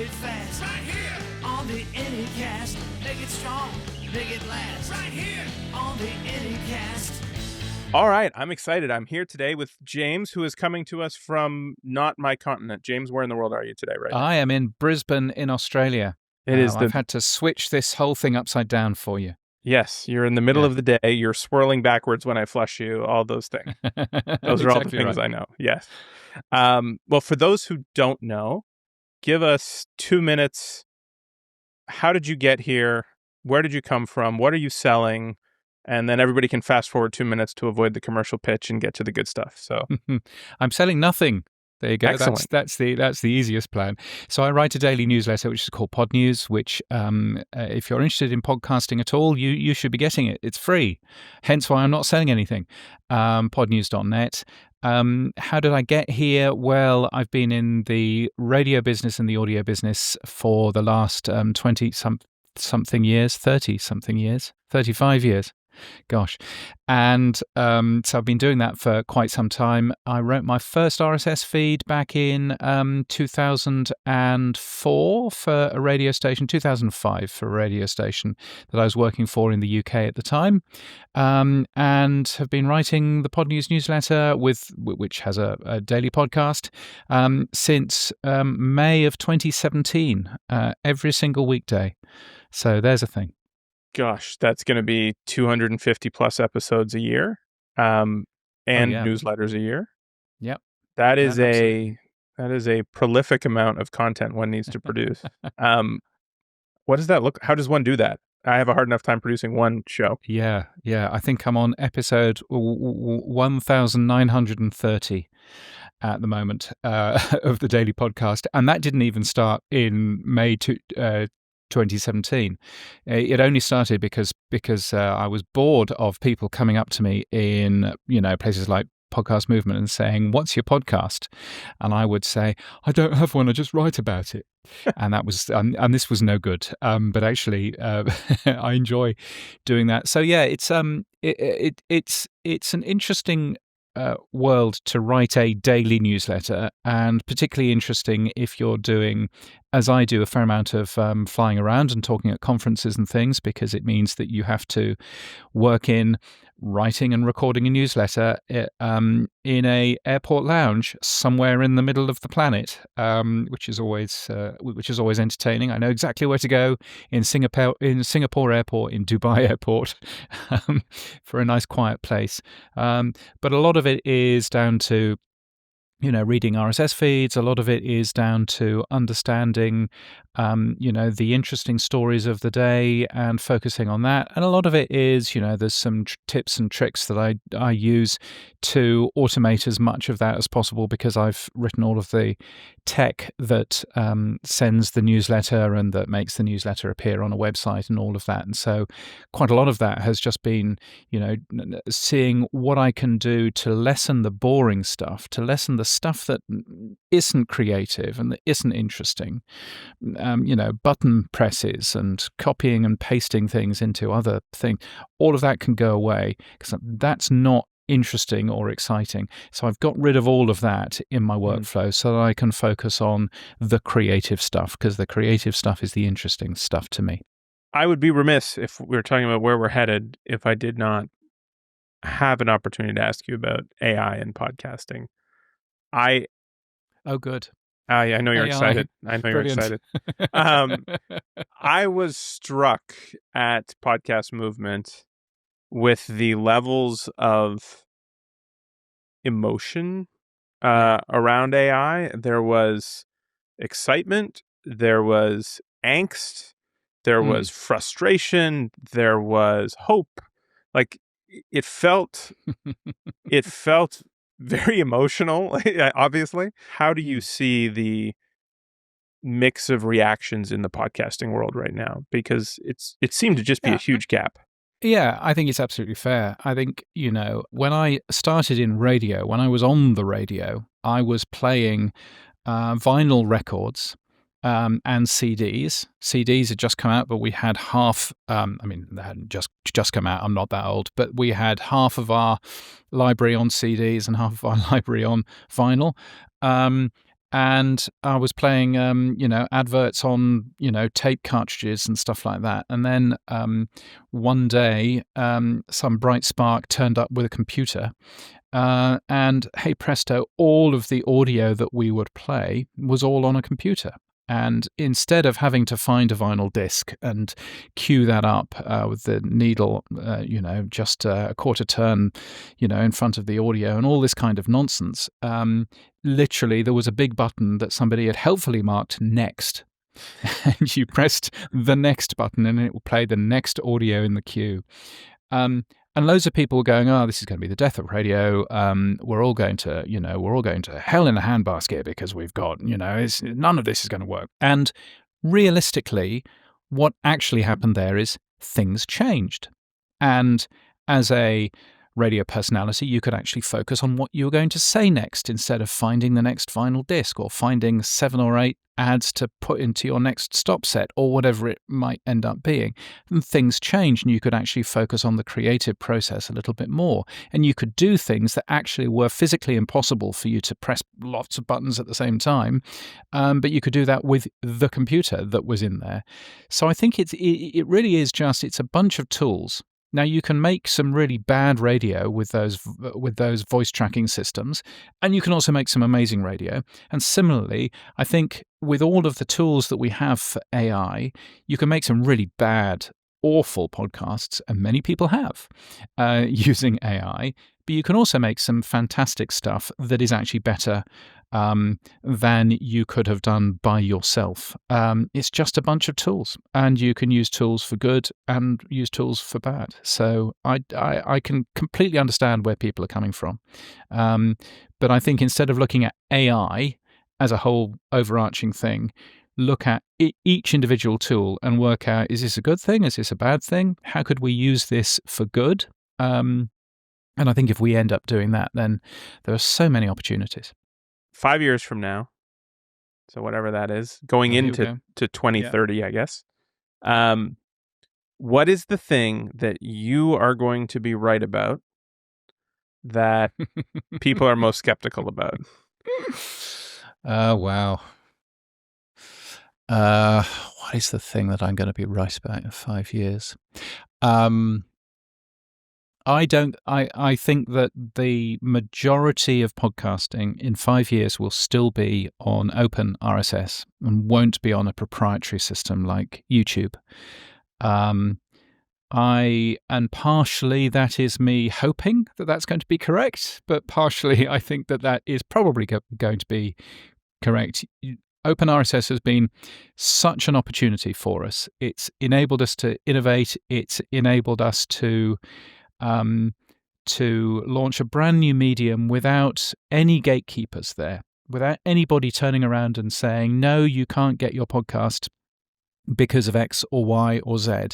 it fast. Right here on the Anycast. Make it strong, make it last. Right here on the Anycast. All right, I'm excited. I'm here today with James, who is coming to us from not my continent. James, where in the world are you today, right now? I am in Brisbane in Australia. I've had to switch this whole thing upside down for you. Yes, you're in the middle of the day. You're swirling backwards when I flush you, all those things. Those are all the things I know. Yes. Well, for those who don't know, give us 2 minutes. How did you get here? Where did you come from? What are you selling? And then everybody can fast forward 2 minutes to avoid the commercial pitch and get to the good stuff. So I'm selling nothing. There you go. Excellent. That's the easiest plan. So I write a daily newsletter which is called Podnews, which if you're interested in podcasting at all, you should be getting it. It's free. Hence why I'm not selling anything. Podnews.net. How did I get here? Well, I've been in the radio business and the audio business for the last 20-something years, 30-something years, 35 years. Gosh. And so I've been doing that for quite some time. I wrote my first RSS feed back in 2004 for a radio station, 2005 for a radio station that I was working for in the UK at the time, and have been writing the Podnews newsletter, which has a daily podcast, since May of 2017, every single weekday. So there's a thing. gosh, that's going to be 250 plus episodes a year, and newsletters a year. Yep. That is a prolific amount of content one needs to produce. What does that look? How does one do that? I have a hard enough time producing one show. Yeah. I think I'm on episode 1930 at the moment of the daily podcast, and that didn't even start in May 2017. It only started because I was bored of people coming up to me in places like Podcast Movement and saying, "What's your podcast?" And I would say, "I don't have one. I just write about it." And that was and this was no good. But actually, I enjoy doing that. So yeah, it's an interesting world to write a daily newsletter, and particularly interesting if you're doing, as I do, a fair amount of flying around and talking at conferences and things, because it means that you have to work in writing and recording a newsletter in a airport lounge somewhere in the middle of the planet, which is always entertaining. I know exactly where to go in Singapore Airport, in Dubai Airport, for a nice quiet place. But a lot of it is down to reading RSS feeds. A lot of it is down to understanding, the interesting stories of the day and focusing on that. And a lot of it is, there's some tips and tricks that I use to automate as much of that as possible, because I've written all of the tech that sends the newsletter and that makes the newsletter appear on a website and all of that. And so quite a lot of that has just been, seeing what I can do to lessen the boring stuff, to lessen the stuff that isn't creative and that isn't interesting, button presses and copying and pasting things into other things. All of that can go away because that's not interesting or exciting. So I've got rid of all of that in my workflow so that I can focus on the creative stuff, because the creative stuff is the interesting stuff to me. I would be remiss if we were talking about where we're headed if I did not have an opportunity to ask you about AI and podcasting. Oh, good. I know you're AI. excited. I know Brilliant. you're excited. I was struck at Podcast Movement with the levels of emotion around AI. There was excitement. There was angst. There was frustration. There was hope. Like it felt very emotional, obviously. How do you see the mix of reactions in the podcasting world right now? Because it seemed to just be a huge gap. Yeah, I think it's absolutely fair. I think, when I started in radio, when I was on the radio, I was playing vinyl records and CDs. CDs had just come out, but we had half, they hadn't just come out, I'm not that old, but we had half of our library on CDs and half of our library on vinyl. and I was playing, adverts on, tape cartridges and stuff like that. And then one day, some bright spark turned up with a computer, and hey presto, all of the audio that we would play was all on a computer. And instead of having to find a vinyl disc and cue that up with the needle, just a quarter turn, in front of the audio and all this kind of nonsense, literally there was a big button that somebody had helpfully marked next. And you pressed the next button and it will play the next audio in the queue. And loads of people were going, "Oh, this is going to be the death of radio. We're all going to hell in a handbasket because we've got, none of this is going to work." And realistically, what actually happened there is things changed. And as a radio personality, you could actually focus on what you were going to say next instead of finding the next vinyl disc or finding 7 or 8 ads to put into your next stop set or whatever it might end up being. And things changed, and you could actually focus on the creative process a little bit more. And you could do things that actually were physically impossible for you to press lots of buttons at the same time, but you could do that with the computer that was in there. So I think it really is it's a bunch of tools. Now, you can make some really bad radio with those voice tracking systems, and you can also make some amazing radio. And similarly, I think with all of the tools that we have for AI, you can make some really bad, awful podcasts, and many people have using AI. But you can also make some fantastic stuff that is actually better than you could have done by yourself. It's just a bunch of tools, and you can use tools for good and use tools for bad. So I can completely understand where people are coming from. But I think instead of looking at AI as a whole overarching thing, look at each individual tool and work out, is this a good thing? Is this a bad thing? How could we use this for good? And I think if we end up doing that, then there are so many opportunities. 5 years from now, so whatever that is, going into 2030, I guess. What is the thing that you are going to be right about that people are most skeptical about? Wow. What is the thing that I'm going to be right about in 5 years? I think that the majority of podcasting in 5 years will still be on open RSS and won't be on a proprietary system like YouTube. And partially that is me hoping that that's going to be correct, but partially I think that is probably going to be correct. Open RSS has been such an opportunity for us. It's enabled us to innovate. It's enabled us to launch a brand new medium without any gatekeepers there, without anybody turning around and saying, no, you can't get your podcast because of X or Y or Z.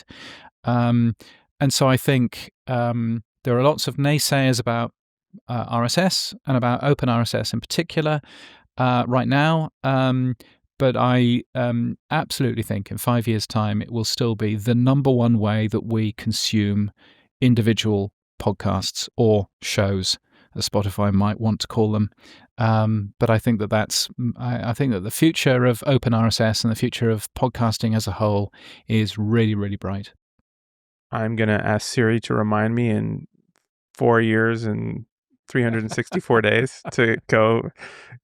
And so I think there are lots of naysayers about RSS and about open RSS in particular right now. But I absolutely think in 5 years' time, it will still be the number one way that we consume individual podcasts or shows, as Spotify might want to call them. But I think I think that the future of open RSS and the future of podcasting as a whole is really, really bright. I'm going to ask Siri to remind me in 4 years and 364 days to go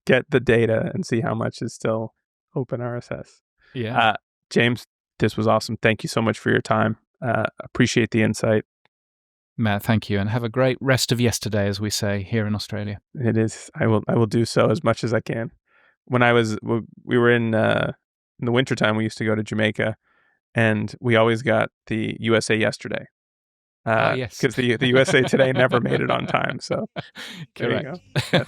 get the data and see how much is still open RSS. Yeah. James, this was awesome. Thank you so much for your time. Appreciate the insight. Matt, thank you, and have a great rest of yesterday, as we say here in Australia. It is. I will do so as much as I can. When we were in the wintertime, we used to go to Jamaica, and we always got the USA Yesterday. Yes. Because the USA Today never made it on time. So there you go. Yes.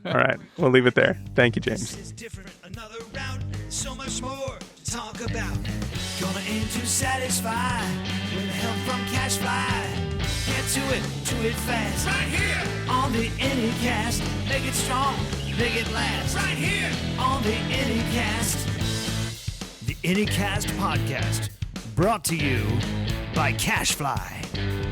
All right. We'll leave it there. Thank you, James. This is different. Another round. So much more to talk about. Gonna aim to satisfy with help from CacheFly. Get to it fast. Right here on the Anycast. Make it strong, make it last. Right here on the Anycast. The Anycast podcast, brought to you by CacheFly.